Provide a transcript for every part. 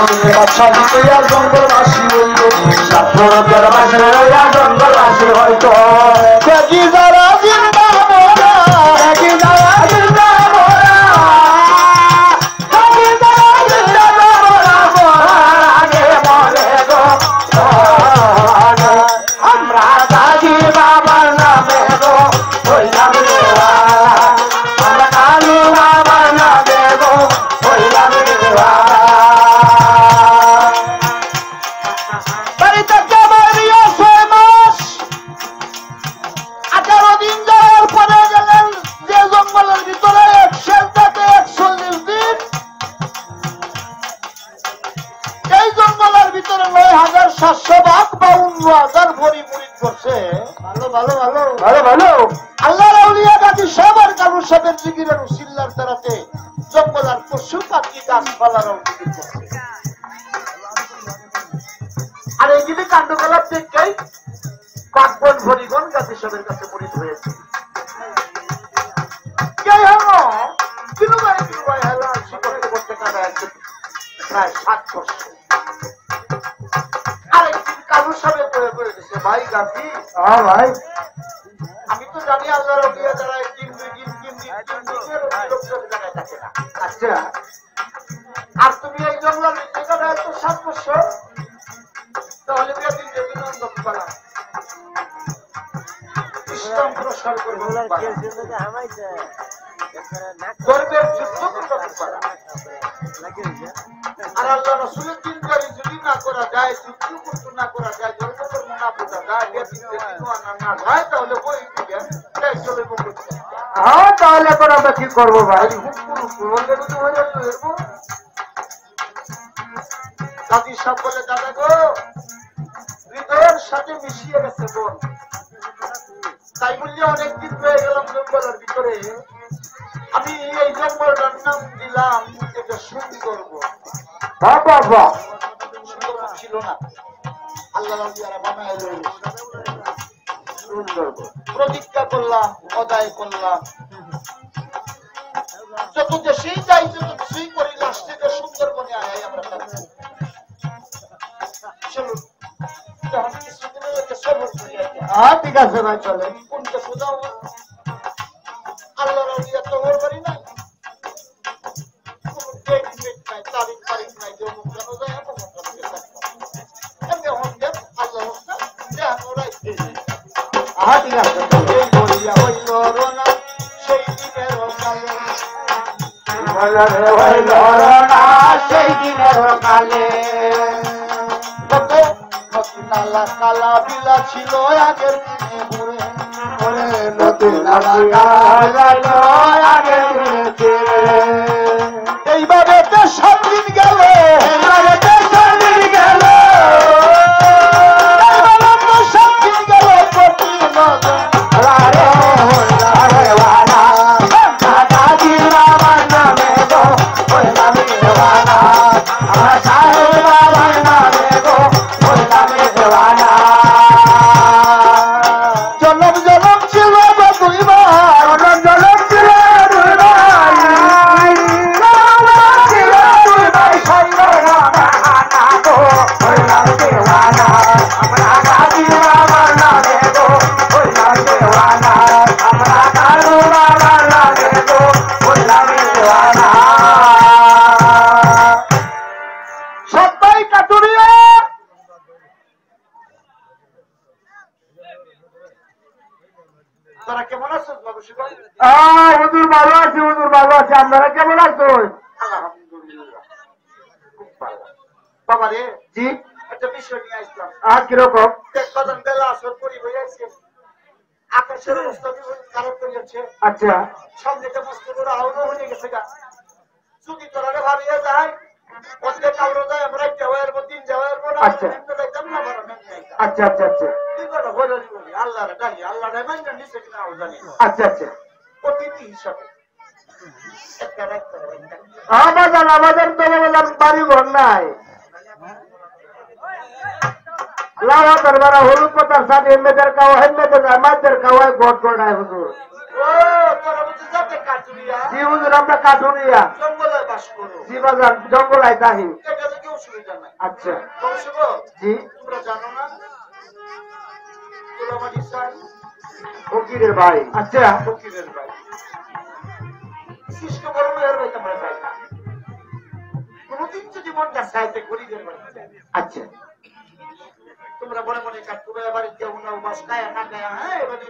জঙ্গলবাসী হইল জঙ্গলবাসী হয়তো কি যারা জিন্দা মোরা কি যারা জিন্দা মোরা কি যারা জিন্দা মোরা আগে মরে গো আমরা দাদি বাবার নামে গো হইলাম দেওয়া আমরা কালু বাবার নামে গো হইলাম দেওয়া বাড়িতে কেমন 6 মাস 18 দিন যাওয়ার পরে গেলেন যে জঙ্গলের ভিতরে 1 থেকে 41 দিন এই জঙ্গলের ভিতরে 9,700 ভাগ 52,000 ভরি মুরিদ করছে। ভালো ভালো ভালো ভালো ভালো আল্লাহর আউলিয়া গাজী সাহেব আর কালুর সাহেবের জিকিরের উসিল্লার তারাতে জঙ্গলের পশু পাখি গাছপালারাও জিকির করছে। আর এই যদি কাণ্ডকলাপ দেখেই পাকবন ভরিগণ গাজী সাহেবের কাছে মুরিদ হয়েছে। কে হলো কিনুবাই হলো করতে করতে কাটা আছে প্রায় 7 বছর। আরেকদিন কালুর সাহেব করে দিচ্ছে ভাই গাজী ভাই আমি তো জানি আল্লাহর আউলিয়া যারা জায়গায় থাকে না। আচ্ছা আর তুমি এই জঙ্গল এখানে এত 7 বছর তাহলে দিন পালা ইসলাম প্রসার করবো গর্বের যুদ্ধ করতে পারা আর আল্লাহ রাসূলের দিনদারি যদি না করা যায় যুদ্ধ করতে না করা যায় গর্বের না বোঝা যায় না যায় তাহলে বই দিবে তাই চলে বলতে হ্যাঁ তাহলে এখন আমরা কি করবো ভাই গাজী সাহেব বলে দাদা গো হৃদয়ের সাথে মিশিয়ে গেছে বোন তাই বললে অনেকদিন হয়ে গেলাম জঙ্গলের ভিতরে আমি এই জঙ্গলটার নাম দিলাম এটা সুন্দরবন। বাবা সুন্দরবন ছিল না আল্লাহ বানায় রইল সুন্দরবন। প্রতিজ্ঞা করলাম অদায় করলাম যত দেশেই যাই যত কিছুই করি লাস্টে যে সুন্দরবনে আয় আমরা চলুন ঠিক আছে ভাই চলে কোনটা সোজাও আল্লাহর আউলিয়া তো ওর বাড়ি নাই তারিখ তারিখ নাই যে অমুক কেন যায় ঠিক আছে সেই দিনের কালে কালা কালা বিলা ছিল আগের দিনে ঘুরে নতুন এইভাবে 7 দিন গেল আপনারা কেমন আছো? বাবা রে জি একটা বিষয় নিয়ে আসলাম। কিরকম? বেলা আসর করি হয়েছে আকাশের অবস্থা খারাপ করেছে। আচ্ছা সামনে মস্ত করে আউরো হয়ে গেছে গা যদি তোরা ভাবিয়ে যায় অন্য কাউরে যায় আমরা যাওয়ার পর দিন যাওয়ার পর আচ্ছা আচ্ছা আচ্ছা আচ্ছা আল্লাহ ডাকি আল্লাহ নিচে কিনা জানি আচ্ছা আচ্ছা অতিথি হিসাবে আমাদের তো বললাম বাড়ি ঘর নাই লাভা দরবার হলুদ পাতার সাথে এমএদের খাওয়া হেমদের মাদের খাওয়ায় গড় গড়ায় হুজুর জি হুজুর আমরা কাঠুরিয়া জঙ্গলায় বাস করো জি বাজার জঙ্গলায় তাহি অসুবিধা নাই। আচ্ছা কৌশিক জি তোমরা জানো না তোলামাটি স্যার ফকিরের ভাই। আচ্ছা ফকিরের ভাই সৃষ্ট বড় মেয়ের ভাই তোমরা চাই না কোনদিন যদি মনটা চাইতে গরিবের বাড়ি যায়। আচ্ছা তোমরা মনে মনে কাটবে বাড়িতে কেউ না বাস খায় না খায় হ্যাঁ এবারে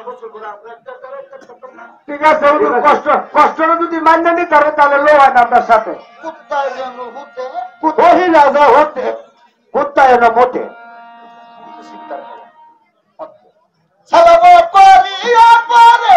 বছর করে ঠিক আছে কষ্ট কষ্টটা যদি মান্য নিতে হবে তাহলে লো হয় না আপনার সাথে কুত্তায় যেন হতে ওহি রাজা হতে কুত্তায় না মোটে সালাম করিয়া পরে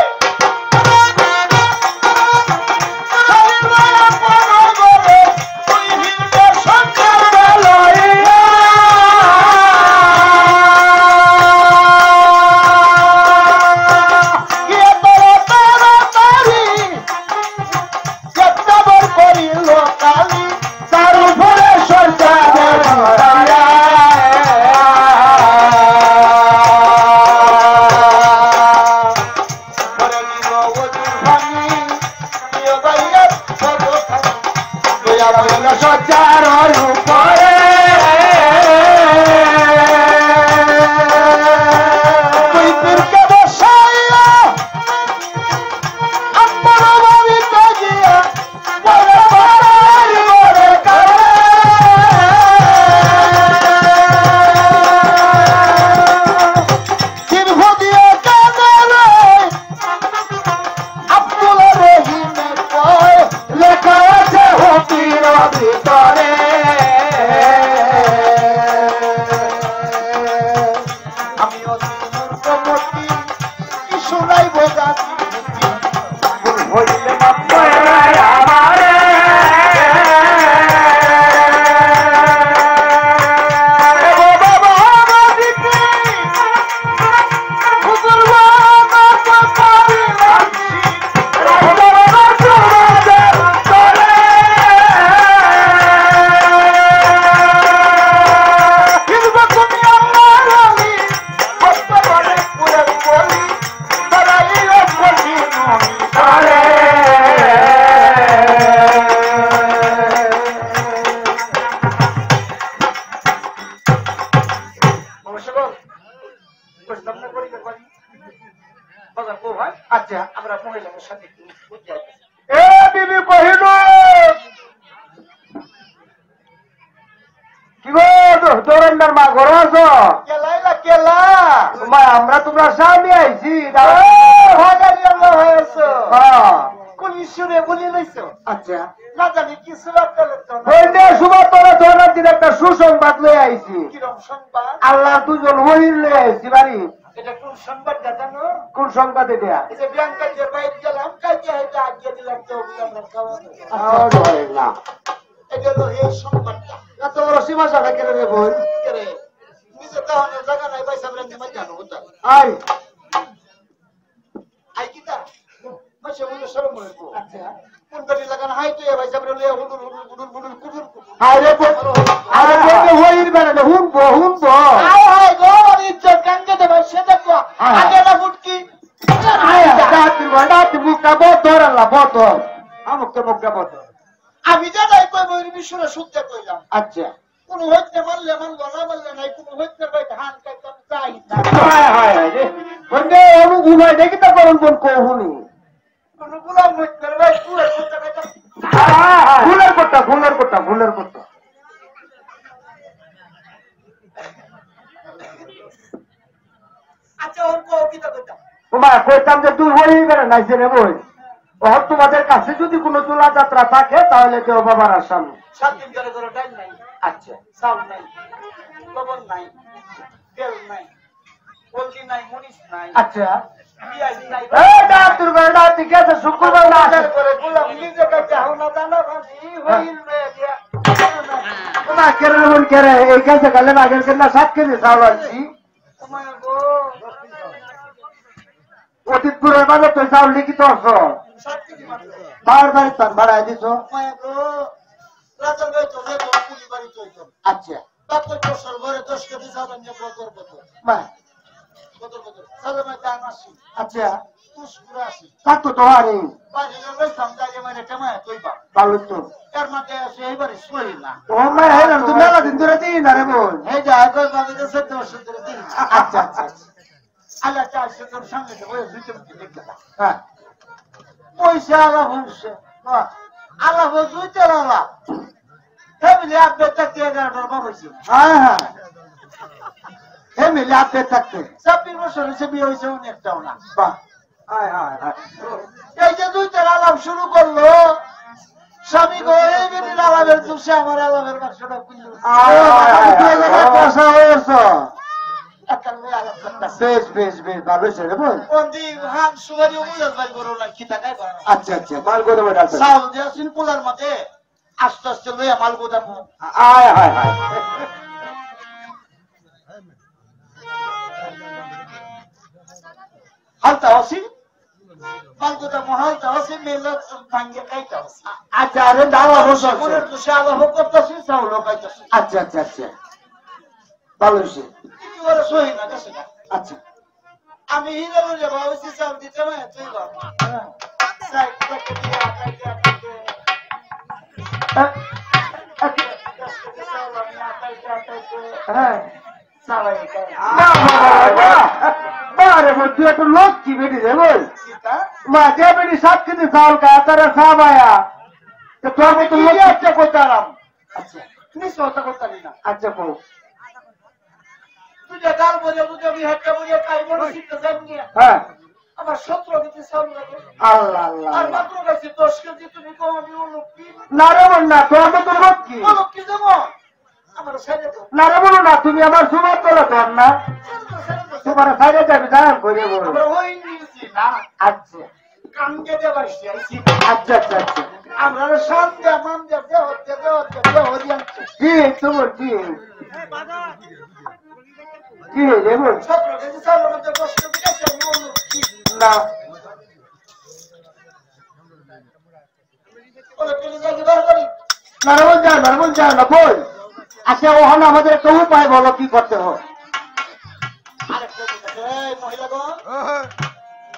আচ্ছা আমরা মহিলাদের সাথে এ বিবি কহিল কি গো তোরেন্দার মা ঘরে আছো কেলাইলা কেলা আমরা তোমরা স্বামী আইছি কোন ঈশ্বরে বলি লইছো আচ্ছা না জানি কি সুবাদ দিন একটা সুসংবাদ লই আইছি কিরম সংবাদ আল্লাহ দুজন হরিণ লই আইছি বাড়ি এটা কোন সংবাদ জানো কোন সংবাদ এটা এই যে ব্যাংকের বাইরে গেলাম কালকে এটা আজ্ঞা দিলাম তো আমরা খাওয়া না এটা তো এই সংবাদটা এত বড় সীমা জায়গা কেন রে বোন করে নিজে তাহলে জায়গা নাই ভাই সামনে নিয়ে জানো ওটা আই কিটা মাসে উনি শরম করে আচ্ছা কোন গাড়ি লাগানো হাই তো ভাই সামনে লিয়ে হুডুর হুডুর হুডুর হুডুর কুকুর আরে বলে হইর বেড়া হুনবো আয় হায় গো ইজ্জত কাঙ্গে দে ভাই সে দেখো আগে না ফুটকি আয় দাঁত মুখটা বদর আল্লাহ বদর আমুকটা মুখটা বদর আমি জানাই কই বই বিশ্বরে শুদ্ধে কইলাম আচ্ছা কোন হইতে মারলে মানবো না মারলে নাই কোন হইতে ভাই ধান কাইতাম চাই না হায় হায় রে বন্ধে অনু ঘুমাই দেখি তা করুন কোন কোহুনি কোন গুলাম হইতে ভাই পুরো শুদ্ধে কাইতাম ভুলের কথা আচ্ছা ওর কো কি তা কইতাম ওমা কইতাম যে তুই হই বেরে নাইছে রে বই ওর তোমাদের কাছে যদি কোনো চুলা যাত্রা থাকে তাহলে কেউ বাবার সামনে 7 দিন ধরে ডাল নাই আচ্ছা চাউল নাই লবণ নাই তেল নাই হলদি নাই মরিচ নাই আচ্ছা পিয়াজ নাই এই ডাক্তার বেড়া ঠিক আছে শুক্রবার না আসে করে গোলাম নিজে কাছে হাও না জানা ভাবি হইল রে দিয়া ওমা কেরে মন কেরে এই কাছে গেলে আগের কেনা 7 কেজি চাউল আনছি ওমা গো অতীতপুরের বাজার তো চাউল লিখিত আছো বারবার তার ভাড়ায় দিছ আচ্ছা আচ্ছা পুষ্পুরা আসি কাকু তো হারি বাইরে লইতাম যাইয়ে মানে কেমন কইবা ভালো তো এর মধ্যে আছে এইবারে শরীর না ও মাই হেলাম তো মেলা দিন ধরে দিই না রে বোন এই যা কইবা আমি 7 বছর ধরে দিই আচ্ছা আচ্ছা আল্লাহ চাইছে তোর সামনে তো ওই দুটো মুখে দেখতে পা হ্যাঁ পয়সা আলা হইছে আলা হইছে আলা ফ্যামিলি আপডেট থাকতে 11টার বাবা হইছে হ্যাঁ হ্যাঁ হে মিলে আপনি থাকতে 26 বছর হইছে বিয়ে হইছে অনেকটাও না বাহ হায় হায় হায় এই যে দুইটার আলাপ শুরু করলো স্বামী গো এই বেটির আলাপের দুষে আমার আলাপের বাক্সটা খুললো পয়সা হয়েছ একালে আলাপ করতাম বেশ বেশ বেশ ভালো ছেলে বোন কোনদি হাম সুগারি উমুলাস ভাই করো না কি টাকায় করা আচ্ছা আচ্ছা মাল করে বেটা চাউল দিয়া সিম্পলার মধ্যে আস্তে আস্তে লইয়া মাল গোদামো আয় হায় হায় হালতা হসি মাল গোদামো হালতা হসি মেলা ভাঙ্গে খাইতা হসি আচ্ছা আরে দাওয়া বসো মনের দুষে আলাপ করতেছি চাউল খাইতাছি আচ্ছা আচ্ছা আচ্ছা ভালো হয়েছে কি করে সহি না কাছে না আচ্ছা আমি হিরে বলে ভাবছি চাউল দিতে মানে তুই বাবা সাইড থেকে দিয়া কাইটা হ্যাঁ চালাই বারে বোন তুই একটু লোক কি বেটি রে বোন সীতা মা যে বেটি সাত কেজি চাউল খায় তারা সাবায়া তো তোর মতো লোক আচ্ছা করতাম আচ্ছা তুমি সহতা করতালি না আচ্ছা বউ তুই যে ডাল বলে বুঝবি হাতটা বলে খাই বলে সীতা জানি হ্যাঁ আমার 17 কেজি চাউল লাগে আল্লাহ আল্লাহ আর মাত্র কাছে 10 কেজি তুমি কম আমি অলক্ষী না রে বোন না তোর মতো লোক কি অলক্ষী যেমন আমার ছেড়ে তো না রে বোন না তুমি আমার সুমার তোলা তোর না তোমার সাইডে যাবি দাঁড়ান করে বলো আমরা ওই নিয়েছি না আচ্ছা কামকে দেবাইছি আইছি আচ্ছা আচ্ছা আচ্ছা আমরা শান্তি মান দেব হরিয়ানছে কি তোমার কি কি রে বোন 17 কেজি চাউলের মধ্যে 10 কেজি কাছে আমি অলক্ষী না বলে কেজি জায়গা বার করি নারমন যায় না বল আচ্ছা ওখানে আমাদের একটা উপায় বলো কি করতে হয় আরেকটা জিনিস এই মহিলাগণ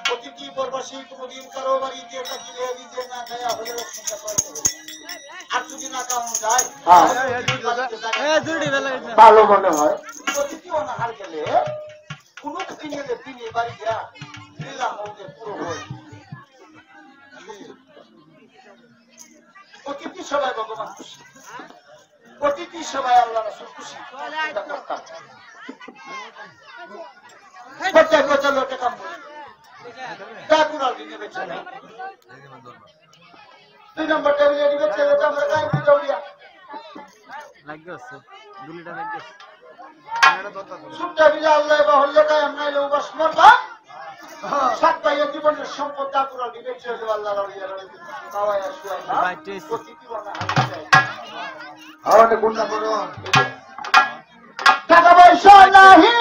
প্রতিটি প্রবাসী কোনদিন কারো বাড়িতে থাকিলে নিজে না খায় হলে রক্ষা করতে হবে আর যদি না কামো যায় ভালো মনে হয় প্রতিটি অনাহার গেলে কোন কিনে তিনি বাড়ি গিয়া নিলাম ওকে পুরো হয় প্রতিটি সবাই ভগবান খুশি প্রতিটি সবাই আল্লাহ রাসূল খুশি এটা করতাম প্রত্যেক বছর লোকে কাম করে ঠাকুরাল দিনে বেঁচে নেই 2 নম্বর টেবিলে দিবে ছেলেটা আমরা গায়ে দিয়ে উড়িয়া লাগছে গুলিটা লাগছে সুটটা বিলে আল্লাহ বাহল্লে গায়ে আমরা এলো বাস মরবা সাত ভাইয়ের জীবনের সম্পদ ঠাকুরাল দিবে ছেলে আল্লাহ রাউলিয়া বাবা আসুয়া না প্রতিটি অনাহার যায় আমাদের গুন্ডা করো টাকা পয়সা নাহি